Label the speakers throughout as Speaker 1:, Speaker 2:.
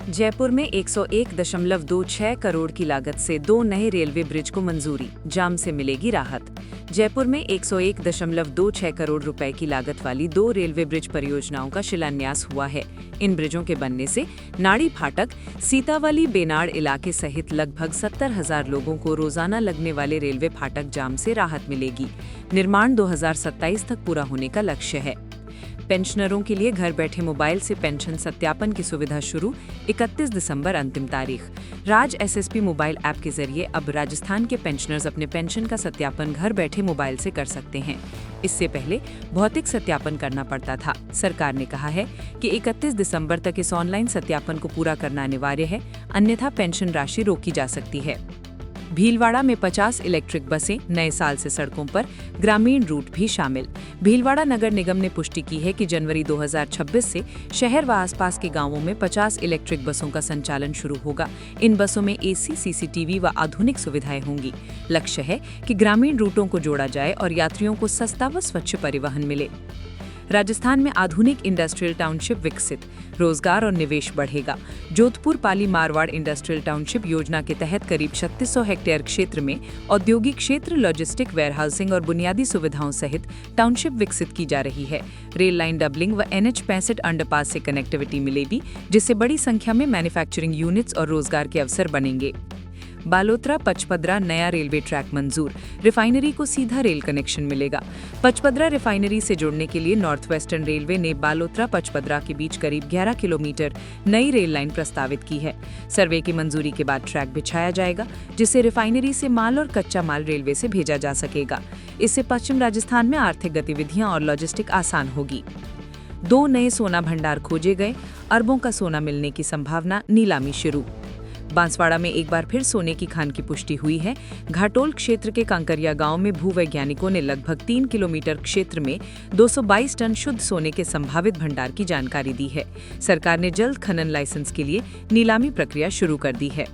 Speaker 1: जयपुर में 101.26 करोड़ की लागत से 2 नए रेलवे ब्रिज को मंजूरी, जाम से मिलेगी राहत। जयपुर में 101.26 करोड़ रुपए की लागत वाली 2 रेलवे ब्रिज परियोजनाओं का शिलान्यास हुआ है। इन ब्रिजों के बनने से नाड़ी फाटक, सीतावली बेनाड इलाके सहित लगभग 70,000 लोगों को रोजाना लगने वाले रेलवे फाटक जाम से राहत मिलेगी। निर्माण 2027 तक पूरा होने का लक्ष्य है। पेंशनरों के लिए घर बैठे मोबाइल से पेंशन सत्यापन की सुविधा शुरू, 31 दिसंबर अंतिम तारीख। राज एसएसपी मोबाइल ऐप के जरिए अब राजस्थान के पेंशनर्स अपने पेंशन का सत्यापन घर बैठे मोबाइल से कर सकते हैं। इससे पहले भौतिक सत्यापन करना पड़ता था। सरकार ने कहा है कि 31 दिसंबर तक इस ऑनलाइन सत्यापन को पूरा करना अनिवार्य है, अन्यथा पेंशन राशि रोकी जा सकती है। भीलवाड़ा में 50 इलेक्ट्रिक बसें, नए साल से सड़कों पर, ग्रामीण रूट भी शामिल। भीलवाड़ा नगर निगम ने पुष्टि की है कि जनवरी 2026 से शहर व आसपास के गांवों में 50 इलेक्ट्रिक बसों का संचालन शुरू होगा। इन बसों में एसी, सीसीटीवी व आधुनिक सुविधाएं होंगी। लक्ष्य है कि ग्रामीण रूटों को जोड़ा जाए और यात्रियों को सस्ता व स्वच्छ परिवहन मिले। राजस्थान में आधुनिक इंडस्ट्रियल टाउनशिप विकसित, रोजगार और निवेश बढ़ेगा। जोधपुर पाली मारवाड़ इंडस्ट्रियल टाउनशिप योजना के तहत करीब 3600 हेक्टेयर क्षेत्र में औद्योगिक क्षेत्र, लॉजिस्टिक, वेयरहाउसिंग और बुनियादी सुविधाओं सहित टाउनशिप विकसित की जा रही है। रेल लाइन डबलिंग व NH65 अंडरपास से कनेक्टिविटी मिलेगी, जिससे बड़ी संख्या में मैन्युफैक्चरिंग यूनिट्स और रोजगार के अवसर बनेंगे। बालोतरा पचपदरा नया रेलवे ट्रैक मंजूर, रिफाइनरी को सीधा रेल कनेक्शन मिलेगा। पचपदरा रिफाइनरी से जुड़ने के लिए नॉर्थ वेस्टर्न रेलवे ने बालोतरा पचपदरा के बीच करीब 11 किलोमीटर नई रेल लाइन प्रस्तावित की है। सर्वे की मंजूरी के बाद ट्रैक बिछाया जाएगा, जिससे रिफाइनरी से माल और कच्चा माल रेलवे से भेजा जा सकेगा। इससे पश्चिम राजस्थान में आर्थिक गतिविधियां और लॉजिस्टिक आसान होगी। 2 नए सोना भंडार खोजे गए, अरबों का सोना मिलने की संभावना, नीलामी शुरू। बांसवाड़ा में एक बार फिर सोने की खान की पुष्टि हुई है। घाटोल क्षेत्र के कांकरिया गांव में भूवैज्ञानिकों ने लगभग 3 किलोमीटर क्षेत्र में 222 टन शुद्ध सोने के संभावित भंडार की जानकारी दी है। सरकार ने जल्द खनन लाइसेंस के लिए नीलामी प्रक्रिया शुरू कर दी है।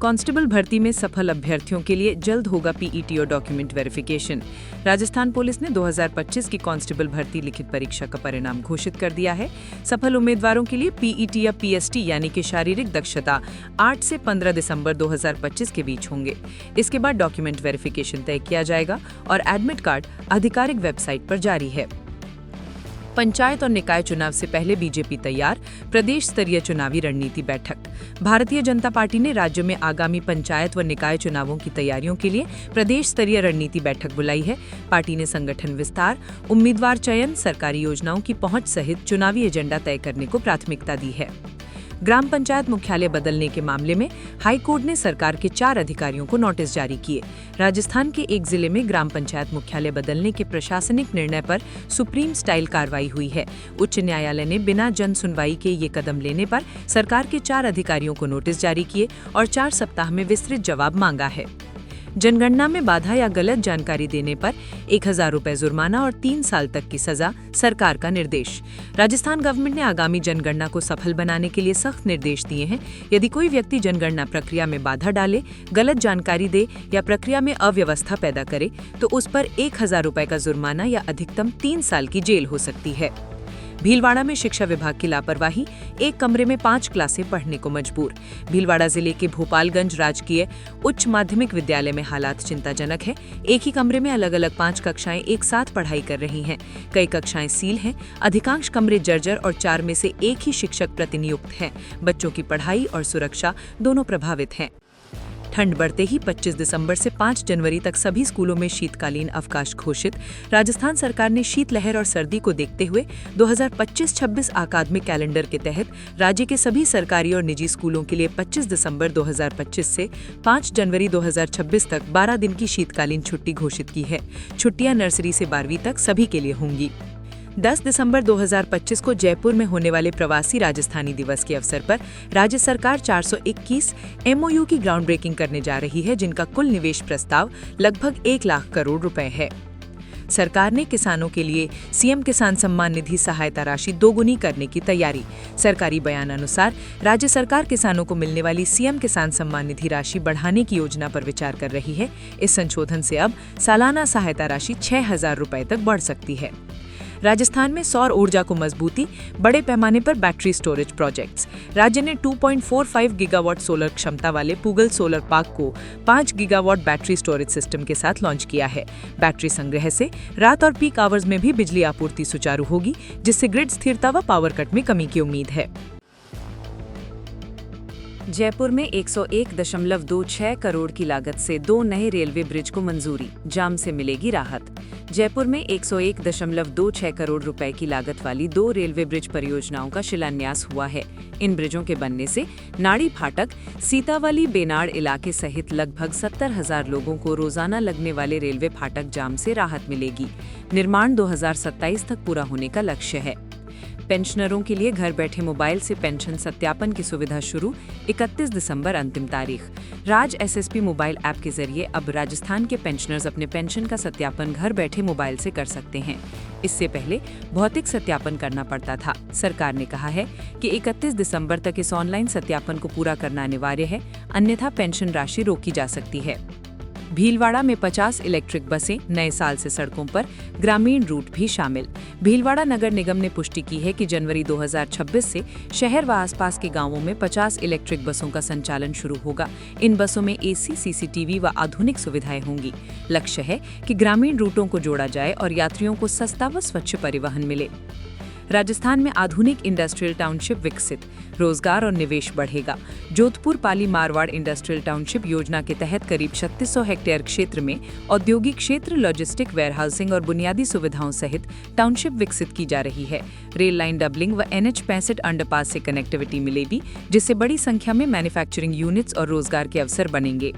Speaker 1: कांस्टेबल भर्ती में सफल अभ्यर्थियों के लिए जल्द होगा पीईटी और डॉक्यूमेंट वेरिफिकेशन। राजस्थान पुलिस ने 2025 की कांस्टेबल भर्ती लिखित परीक्षा का परिणाम घोषित कर दिया है। सफल उम्मीदवारों के लिए पीईटी या पीएसटी यानी कि शारीरिक दक्षता 8 से 15 दिसंबर 2025 के बीच होंगे। इसके बाद डॉक्यूमेंट वेरिफिकेशन तय किया जाएगा और एडमिट कार्ड आधिकारिक वेबसाइट पर जारी है। पंचायत और निकाय चुनाव से पहले बीजेपी तैयार, प्रदेश स्तरीय चुनावी रणनीति बैठक। भारतीय जनता पार्टी ने राज्य में आगामी पंचायत व निकाय चुनावों की तैयारियों के लिए प्रदेश स्तरीय रणनीति बैठक बुलाई है। पार्टी ने संगठन विस्तार, उम्मीदवार चयन, सरकारी योजनाओं की पहुंच सहित चुनावी एजेंडा तय करने को प्राथमिकता दी है। ग्राम पंचायत मुख्यालय बदलने के मामले में हाई कोर्ट ने सरकार के 4 अधिकारियों को नोटिस जारी किए। राजस्थान के एक जिले में ग्राम पंचायत मुख्यालय बदलने के प्रशासनिक निर्णय पर सुप्रीम स्टाइल कार्रवाई हुई है। उच्च न्यायालय ने बिना जन सुनवाई के ये कदम लेने पर सरकार के 4 अधिकारियों को नोटिस जारी किए और 4 सप्ताह में विस्तृत जवाब मांगा है। जनगणना में बाधा या गलत जानकारी देने पर 1000 रुपए जुर्माना और 3 साल तक की सजा, सरकार का निर्देश। राजस्थान गवर्नमेंट ने आगामी जनगणना को सफल बनाने के लिए सख्त निर्देश दिए हैं। यदि कोई व्यक्ति जनगणना प्रक्रिया में बाधा डाले, गलत जानकारी दे या प्रक्रिया में अव्यवस्था पैदा करे तो उस पर 1000 रुपए का जुर्माना या अधिकतम 3 साल की जेल हो सकती है। भीलवाड़ा में शिक्षा विभाग की लापरवाही, एक कमरे में 5 क्लासें पढ़ने को मजबूर। भीलवाड़ा जिले के भोपालगंज राजकीय उच्च माध्यमिक विद्यालय में हालात चिंताजनक है। एक ही कमरे में अलग अलग 5 कक्षाएं एक साथ पढ़ाई कर रही हैं। कई कक्षाएं सील हैं, अधिकांश कमरे जर्जर और 4 में से एक ही शिक्षक प्रतिनियुक्त हैं। बच्चों की पढ़ाई और सुरक्षा दोनों प्रभावित हैं। ठंड बढ़ते ही 25 दिसंबर से 5 जनवरी तक सभी स्कूलों में शीतकालीन अवकाश घोषित। राजस्थान सरकार ने शीतलहर और सर्दी को देखते हुए 2025-26 अकादमिक कैलेंडर के तहत राज्य के सभी सरकारी और निजी स्कूलों के लिए 25 दिसंबर 2025 से 5 जनवरी 2026 तक 12 दिन की शीतकालीन छुट्टी घोषित की है। छुट्टियां नर्सरी से 12वीं तक सभी के लिए होंगी। 10 दिसंबर 2025 को जयपुर में होने वाले प्रवासी राजस्थानी दिवस के अवसर पर राज्य सरकार 421 MOU की ग्राउंड ब्रेकिंग करने जा रही है, जिनका कुल निवेश प्रस्ताव लगभग 1 लाख करोड़ रुपए है। सरकार ने किसानों के लिए सीएम किसान सम्मान निधि सहायता राशि दोगुनी करने की तैयारी। सरकारी बयान अनुसार राज्य सरकार किसानों को मिलने वाली सीएम किसान सम्मान निधि राशि बढ़ाने की योजना पर विचार कर रही है। इस संशोधन से अब सालाना सहायता राशि 6000 रुपए तक बढ़ सकती है।
Speaker 2: राजस्थान में सौर ऊर्जा को मजबूती, बड़े पैमाने पर बैटरी स्टोरेज प्रोजेक्ट्स। राज्य ने 2.45 गीगावाट सोलर क्षमता वाले पूगल सोलर पार्क को 5 गीगावाट बैटरी स्टोरेज सिस्टम के साथ लॉन्च किया है। बैटरी संग्रह से रात और पीक आवर्स में भी बिजली आपूर्ति सुचारू होगी, जिससे ग्रिड स्थिरता व पावर कट में कमी की उम्मीद है।
Speaker 1: जयपुर में 101.26 करोड़ की लागत से 2 नए रेलवे ब्रिज को मंजूरी, जाम से मिलेगी राहत। जयपुर में 101.26 करोड़ रुपए की लागत वाली 2 रेलवे ब्रिज परियोजनाओं का शिलान्यास हुआ है। इन ब्रिजों के बनने से नाड़ी फाटक, सीतावली बेनाड इलाके सहित लगभग 70,000 लोगों को रोजाना लगने वाले रेलवे फाटक जाम से राहत मिलेगी। निर्माण 2027 तक पूरा होने का लक्ष्य है। पेंशनरों के लिए घर बैठे मोबाइल से पेंशन सत्यापन की सुविधा शुरू, 31 दिसंबर अंतिम तारीख। राज एसएसपी मोबाइल ऐप के जरिए अब राजस्थान के पेंशनर्स अपने पेंशन का सत्यापन घर बैठे मोबाइल से कर सकते हैं। इससे पहले भौतिक सत्यापन करना पड़ता था। सरकार ने कहा है कि 31 दिसंबर तक इस ऑनलाइन सत्यापन को पूरा करना अनिवार्य है, अन्यथा पेंशन राशि रोकी जा सकती है। भीलवाड़ा में 50 इलेक्ट्रिक बसें, नए साल से सड़कों पर, ग्रामीण रूट भी शामिल। भीलवाड़ा नगर निगम ने पुष्टि की है कि जनवरी 2026 से शहर व आसपास के गांवों में 50 इलेक्ट्रिक बसों का संचालन शुरू होगा। इन बसों में एसी, सीसीटीवी व आधुनिक सुविधाएं होंगी। लक्ष्य है कि ग्रामीण रूटों को जोड़ा जाए और यात्रियों को सस्ता व स्वच्छ परिवहन मिले। राजस्थान में आधुनिक इंडस्ट्रियल टाउनशिप विकसित, रोजगार और निवेश बढ़ेगा। जोधपुर पाली मारवाड़ इंडस्ट्रियल टाउनशिप योजना के तहत करीब 3600 हेक्टेयर क्षेत्र में औद्योगिक क्षेत्र, लॉजिस्टिक, वेयरहाउसिंग और बुनियादी सुविधाओं सहित टाउनशिप विकसित की जा रही है। रेल लाइन डबलिंग व NH65 अंडरपास से कनेक्टिविटी मिलेगी, जिससे बड़ी संख्या में मैन्युफैक्चरिंग यूनिट्स और रोजगार के अवसर बनेंगे।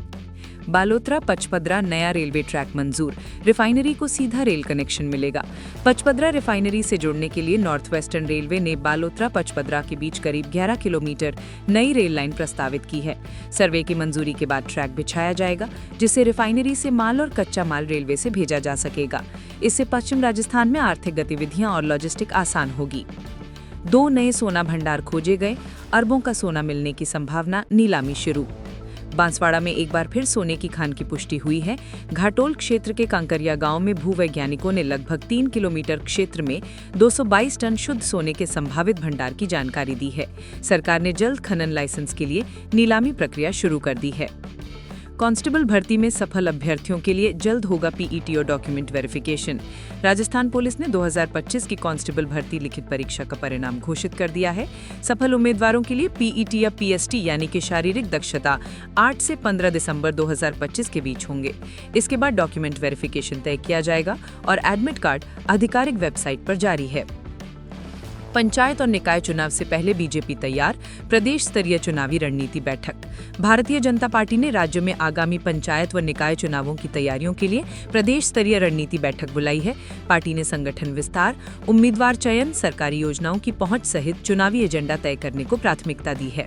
Speaker 1: बालोतरा पचपदरा नया रेलवे ट्रैक मंजूर, रिफाइनरी को सीधा रेल कनेक्शन मिलेगा। पचपदरा रिफाइनरी से जुड़ने के लिए नॉर्थ वेस्टर्न रेलवे ने बालोतरा पचपदरा के बीच करीब 11 किलोमीटर नई रेल लाइन प्रस्तावित की है। सर्वे की मंजूरी के बाद ट्रैक बिछाया जाएगा, जिससे रिफाइनरी से माल और कच्चा माल रेलवे से भेजा जा सकेगा। इससे पश्चिम राजस्थान में आर्थिक गतिविधियां और लॉजिस्टिक आसान होगी। 2 नए सोना भंडार खोजे गए, अरबों का सोना मिलने की संभावना, नीलामी शुरू। बांसवाड़ा में एक बार फिर सोने की खान की पुष्टि हुई है। घाटोल क्षेत्र के कांकरिया गांव में भूवैज्ञानिकों ने लगभग 3 किलोमीटर क्षेत्र में 222 टन शुद्ध सोने के संभावित भंडार की जानकारी दी है। सरकार ने जल्द खनन लाइसेंस के लिए नीलामी प्रक्रिया शुरू कर दी है। कांस्टेबल भर्ती में सफल अभ्यर्थियों के लिए जल्द होगा पीईटी और डॉक्यूमेंट वेरिफिकेशन। राजस्थान पुलिस ने 2025 की कांस्टेबल भर्ती लिखित परीक्षा का परिणाम घोषित कर दिया है। सफल उम्मीदवारों के लिए पीईटी या पीएसटी यानी कि शारीरिक दक्षता 8 से 15 दिसंबर 2025 के बीच होंगे। इसके बाद डॉक्यूमेंट वेरिफिकेशन तय किया जाएगा और एडमिट कार्ड आधिकारिक वेबसाइट पर जारी है। पंचायत और निकाय चुनाव से पहले बीजेपी तैयार, प्रदेश स्तरीय चुनावी रणनीति बैठक। भारतीय जनता पार्टी ने राज्य में आगामी पंचायत व निकाय चुनावों की तैयारियों के लिए प्रदेश स्तरीय रणनीति बैठक बुलाई है। पार्टी ने संगठन विस्तार, उम्मीदवार चयन, सरकारी योजनाओं की पहुंच सहित चुनावी एजेंडा तय करने को प्राथमिकता दी है।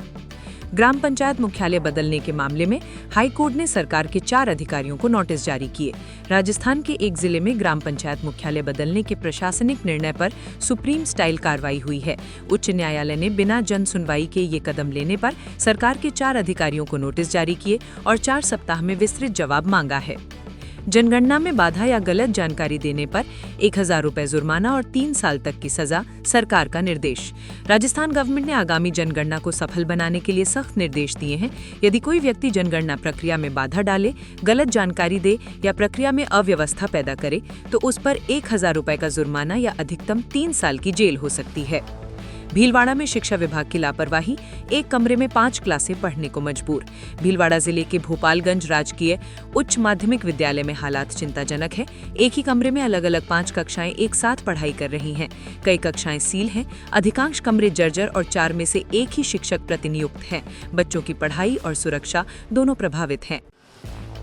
Speaker 1: ग्राम पंचायत मुख्यालय बदलने के मामले में हाई कोर्ट ने सरकार के 4 अधिकारियों को नोटिस जारी किए। राजस्थान के एक जिले में ग्राम पंचायत मुख्यालय बदलने के प्रशासनिक निर्णय पर सुप्रीम स्टाइल कार्रवाई हुई है। उच्च न्यायालय ने बिना जन सुनवाई के ये कदम लेने पर सरकार के 4 अधिकारियों को नोटिस जारी किए और 4 सप्ताह में विस्तृत जवाब मांगा है। जनगणना में बाधा या गलत जानकारी देने पर 1000 रुपए जुर्माना और 3 साल तक की सजा, सरकार का निर्देश। राजस्थान गवर्नमेंट ने आगामी जनगणना को सफल बनाने के लिए सख्त निर्देश दिए हैं। यदि कोई व्यक्ति जनगणना प्रक्रिया में बाधा डाले, गलत जानकारी दे या प्रक्रिया में अव्यवस्था पैदा करे तो उस पर 1000 रुपए का जुर्माना या अधिकतम 3 साल की जेल हो सकती है। भीलवाड़ा में शिक्षा विभाग की लापरवाही, एक कमरे में 5 क्लासें पढ़ने को मजबूर। भीलवाड़ा जिले के भोपालगंज राजकीय उच्च माध्यमिक विद्यालय में हालात चिंताजनक है। एक ही कमरे में अलग अलग 5 कक्षाएं एक साथ पढ़ाई कर रही हैं। कई कक्षाएं सील हैं, अधिकांश कमरे जर्जर और 4 में से एक ही शिक्षक प्रतिनियुक्त हैं। बच्चों की पढ़ाई और सुरक्षा दोनों प्रभावित हैं।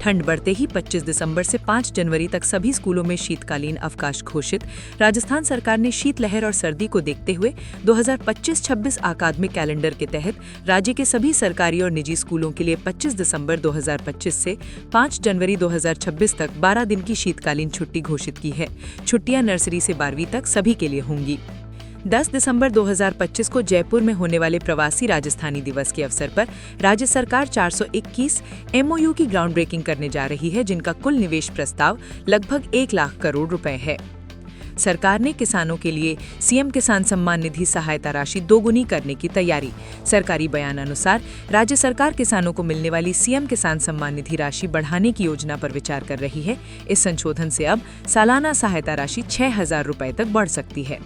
Speaker 1: ठंड बढ़ते ही 25 दिसंबर से 5 जनवरी तक सभी स्कूलों में शीतकालीन अवकाश घोषित। राजस्थान सरकार ने शीतलहर और सर्दी को देखते हुए 2025-26 अकादमिक कैलेंडर के तहत राज्य के सभी सरकारी और निजी स्कूलों के लिए 25 दिसंबर 2025 से 5 जनवरी 2026 तक 12 दिन की शीतकालीन छुट्टी घोषित की है। छुट्टियां नर्सरी से 12वीं तक सभी के लिए होंगी। 10 दिसंबर 2025 को जयपुर में होने वाले प्रवासी राजस्थानी दिवस के अवसर पर राज्य सरकार 421 MOU की ग्राउंड ब्रेकिंग करने जा रही है, जिनका कुल निवेश प्रस्ताव लगभग 1 लाख करोड़ रुपए है।
Speaker 2: सरकार ने किसानों के लिए सीएम किसान सम्मान निधि सहायता राशि दोगुनी करने की तैयारी। सरकारी बयान अनुसार राज्य सरकार किसानों को मिलने वाली सीएम किसान सम्मान निधि राशि बढ़ाने की योजना पर विचार कर रही है। इस संशोधन से अब सालाना सहायता राशि 6,000 रुपए तक बढ़ सकती है।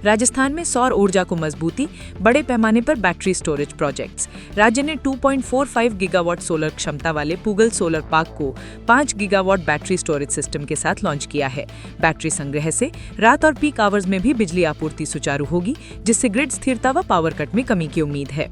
Speaker 2: राजस्थान में सौर ऊर्जा को मजबूती, बड़े पैमाने पर बैटरी स्टोरेज प्रोजेक्ट्स। राज्य ने 2.45 गीगावाट सोलर क्षमता वाले पूगल सोलर पार्क को 5 गीगावाट बैटरी स्टोरेज सिस्टम के साथ लॉन्च किया है। बैटरी संग्रह से रात और पीक आवर्स में भी बिजली आपूर्ति सुचारू होगी, जिससे ग्रिड स्थिरता व पावर कट में कमी की उम्मीद है।